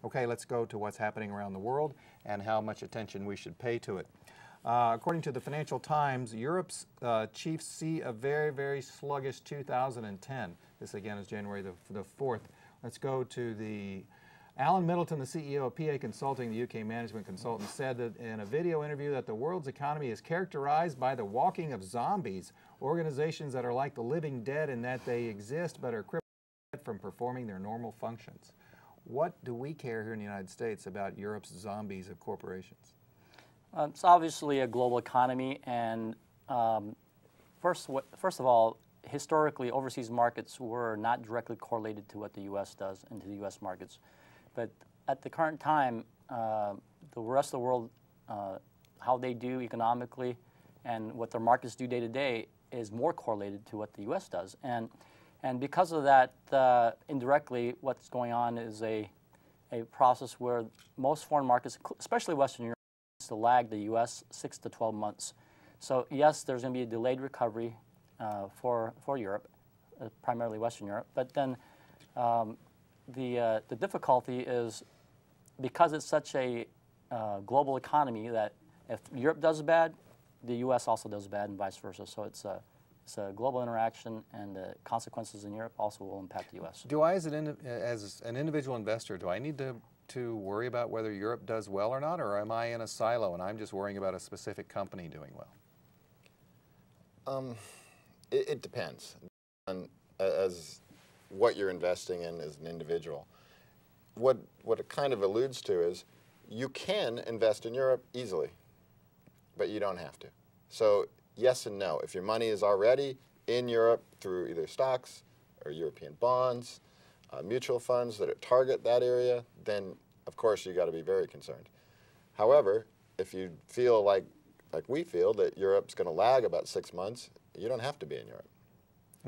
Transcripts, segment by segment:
Okay, let's go to what's happening around the world and how much attention we should pay to it. According to the Financial Times, Europe's chiefs see a very, very sluggish 2010. This again is January the 4th. Let's go to the Alan Middleton, the CEO of PA Consulting, the UK management consultant, said that in a video interview that the world's economy is characterized by the walking of zombies, organizations that are like the living dead in that they exist but are crippled from performing their normal functions. What do we care here in the United States about Europe's zombies of corporations? It's obviously a global economy, and first of all, historically, overseas markets were not directly correlated to what the U.S. does and to the U.S. markets. But at the current time, the rest of the world, how they do economically and what their markets do day to day is more correlated to what the U.S. does. And because of that, indirectly, what's going on is a process where most foreign markets, especially Western Europe, to lag the U.S. 6 to 12 months. So yes, there's going to be a delayed recovery for Europe, primarily Western Europe. But then the difficulty is because it's such a global economy that if Europe does bad, the U.S. also does bad, and vice versa. So it's a global interaction, and the consequences in Europe also will impact the U.S. Do I, as an individual investor, do I need to worry about whether Europe does well or not, or am I in a silo and I'm just worrying about a specific company doing well? It depends on as what you're investing in as an individual. What it kind of alludes to is you can invest in Europe easily, but you don't have to. So yes and no. If your money is already in Europe through either stocks or European bonds, mutual funds that target that area, then of course you got to be very concerned. However, if you feel like we feel that Europe's going to lag about 6 months, you don't have to be in Europe.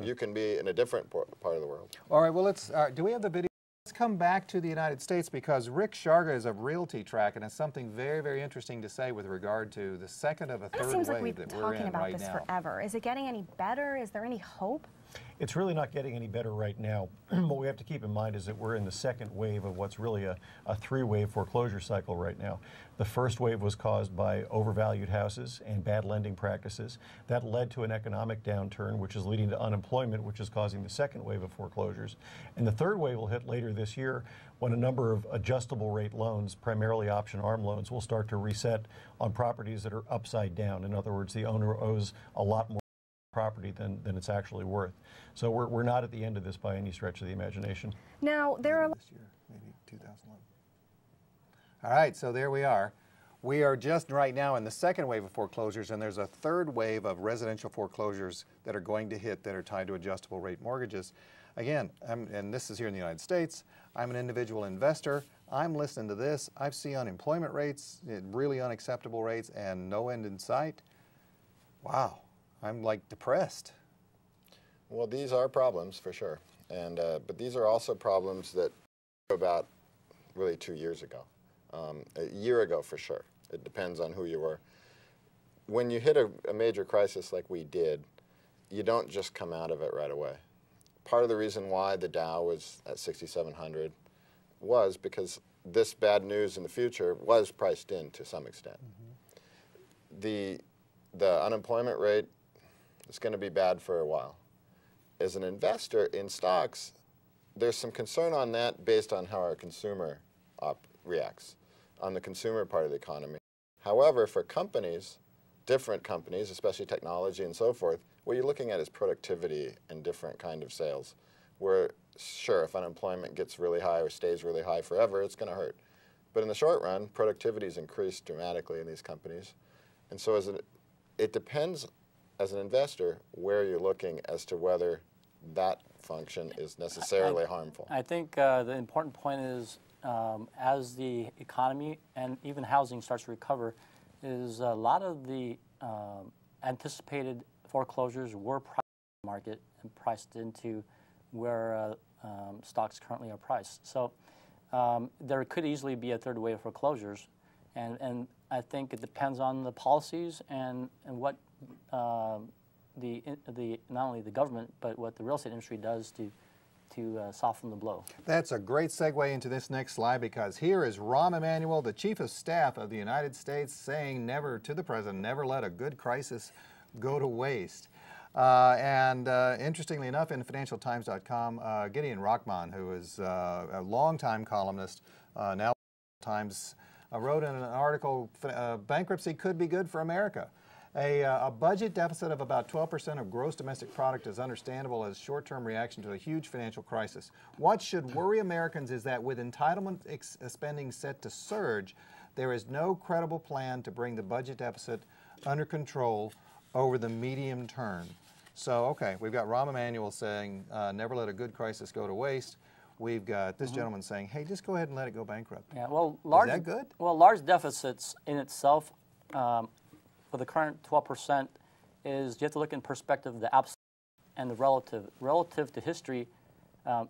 You can be in a different part of the world. All right, well, let's, do we have the video? Let's come back to the United States because Rick Sharga is of Realty Track and has something very, very interesting to say with regard to the second of a third wave that we're in right now. It seems like we've been talking about this forever. Is it getting any better? Is there any hope? It's really not getting any better right now. What we have to keep in mind is that we're in the second wave of what's really a three-wave foreclosure cycle right now. The first wave was caused by overvalued houses and bad lending practices. That led to an economic downturn, which is leading to unemployment, which is causing the second wave of foreclosures. And the third wave will hit later this year when a number of adjustable rate loans, primarily option arm loans, will start to reset on properties that are upside down. In other words, the owner owes a lot more property than it's actually worth. So we're not at the end of this by any stretch of the imagination. Now, there are... This year, maybe 2011. All right, so there we are. We are just right now in the second wave of foreclosures, and there's a third wave of residential foreclosures that are going to hit that are tied to adjustable rate mortgages. Again, and this is here in the United States, I'm an individual investor. I'm listening to this. I see unemployment rates, really unacceptable rates, and no end in sight. Wow. I'm like depressed. Well, these are problems for sure, and but these are also problems that about really 2 years ago, a year ago for sure. It depends on who you were. When you hit a major crisis like we did, you don't just come out of it right away. Part of the reason why the Dow was at 6,700 was because this bad news in the future was priced in to some extent. Mm-hmm. The unemployment rate, it's going to be bad for a while. As an investor in stocks, there's some concern on that based on how our consumer reacts, on the consumer part of the economy. However, for companies, different companies, especially technology and so forth, what you're looking at is productivity and different kind of sales, where sure, if unemployment gets really high or stays really high forever, it's going to hurt. But in the short run, productivity has increased dramatically in these companies. And so it depends as an investor where you're looking as to whether that function is necessarily harmful. I think the important point is as the economy and even housing starts to recover, is a lot of the anticipated foreclosures were priced in the market and priced into where stocks currently are priced. So there could easily be a third wave of foreclosures, and I think it depends on the policies and what not only the government but what the real estate industry does to to soften the blow. That's a great segue into this next slide, because here is Rahm Emanuel, the Chief of Staff of the United States, saying never to the President, never let a good crisis go to waste. Interestingly enough, in FinancialTimes.com, Gideon Rachman, who is a longtime columnist, now Times, wrote in an article, bankruptcy could be good for America. A budget deficit of about 12% of gross domestic product is understandable as short-term reaction to a huge financial crisis. What should worry Americans is that with entitlement spending set to surge, there is no credible plan to bring the budget deficit under control over the medium term. So, okay, we've got Rahm Emanuel saying, never let a good crisis go to waste. We've got this gentleman saying, hey, just go ahead and let it go bankrupt. Yeah, well, is that good? Well, large deficits in itself, for the current 12%, is you have to look in perspective of the absolute and the relative. Relative to history,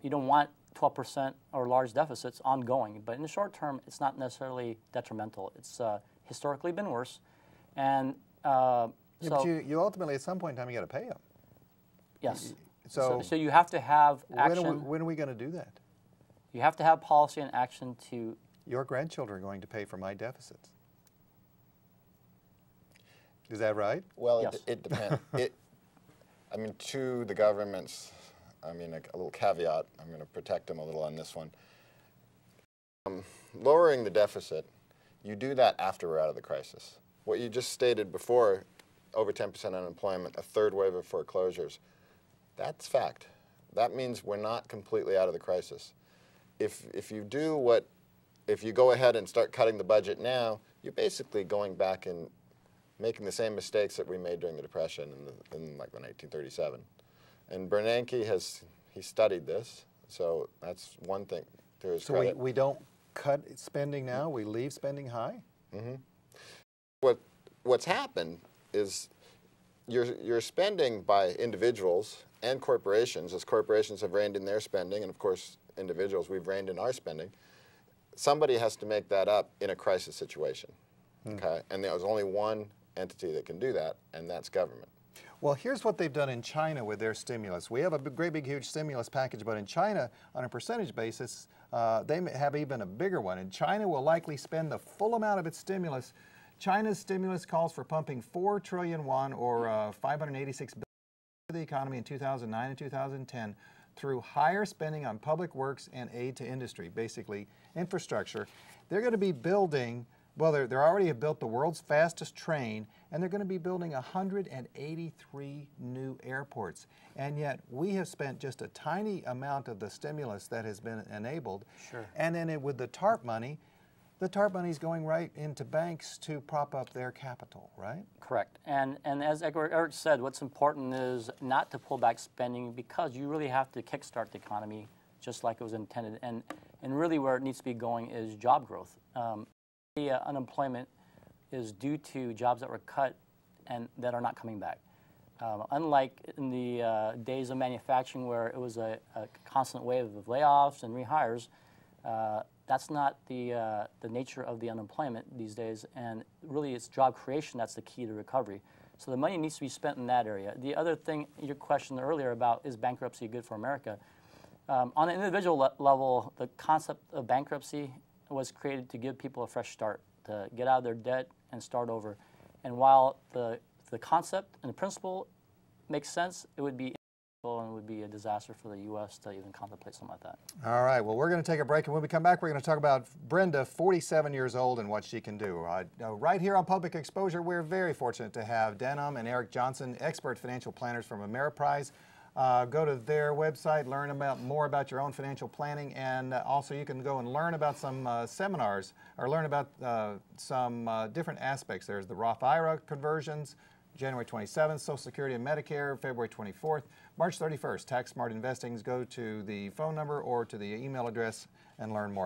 you don't want 12% or large deficits ongoing, but in the short term, it's not necessarily detrimental. It's historically been worse, and yeah, but you ultimately, at some point in time, you got to pay them. Yes. So you have to have action. When are we going to do that? You have to have policy and action to. Your grandchildren are going to pay for my deficits. Is that right? Well, yes. it depends. I mean, to the government's, I mean, a little caveat, I'm going to protect them a little on this one. Lowering the deficit, you do that after we're out of the crisis. What you just stated before, over 10% unemployment, a third wave of foreclosures, that's fact. That means we're not completely out of the crisis. If you go ahead and start cutting the budget now, you're basically going back and making the same mistakes that we made during the Depression in like 1937. And Bernanke he studied this, so that's one thing to his credit. So we don't cut spending now, we leave spending high? Mm-hmm. What's happened is you're spending by individuals and corporations, as corporations have reined in their spending, and of course individuals, we've reined in our spending. Somebody has to make that up in a crisis situation, okay? And there's only one entity that can do that, and that's government. Well, here's what they've done in China with their stimulus. We have a great big huge stimulus package, but in China, on a percentage basis, they have even a bigger one. And China will likely spend the full amount of its stimulus. China's stimulus calls for pumping 4 trillion won, or 586 billion, into the economy in 2009 and 2010 through higher spending on public works and aid to industry, basically infrastructure. They're going to be building, well, they already have built the world's fastest train, and they're going to be building 183 new airports. And yet we have spent just a tiny amount of the stimulus that has been enabled. Sure. And then with the TARP money is going right into banks to prop up their capital, right? Correct. And as Eric said, what's important is not to pull back spending, because you really have to kickstart the economy just like it was intended. And really where it needs to be going is job growth. The unemployment is due to jobs that were cut and that are not coming back. Unlike in the days of manufacturing where it was a constant wave of layoffs and rehires, that's not the nature of the unemployment these days, and really it's job creation that's the key to recovery. So the money needs to be spent in that area. The other thing, your question earlier about is bankruptcy good for America? On an individual level, the concept of bankruptcy was created to give people a fresh start, to get out of their debt and start over. And while the concept and the principle makes sense, it would be and it would be a disaster for the U.S. to even contemplate something like that. All right, well, we're going to take a break, and when we come back, we're going to talk about Brenda, 47 years old, and what she can do. Right here on Public Exposure, we're very fortunate to have Stan and Eric Johnson, expert financial planners from Ameriprise. Go to their website, learn more about your own financial planning, and also you can go and learn about some seminars, or learn about some different aspects. There's the Roth IRA conversions, January 27th, Social Security and Medicare, February 24th, March 31st, Tax Smart Investing. Go to the phone number or to the email address and learn more.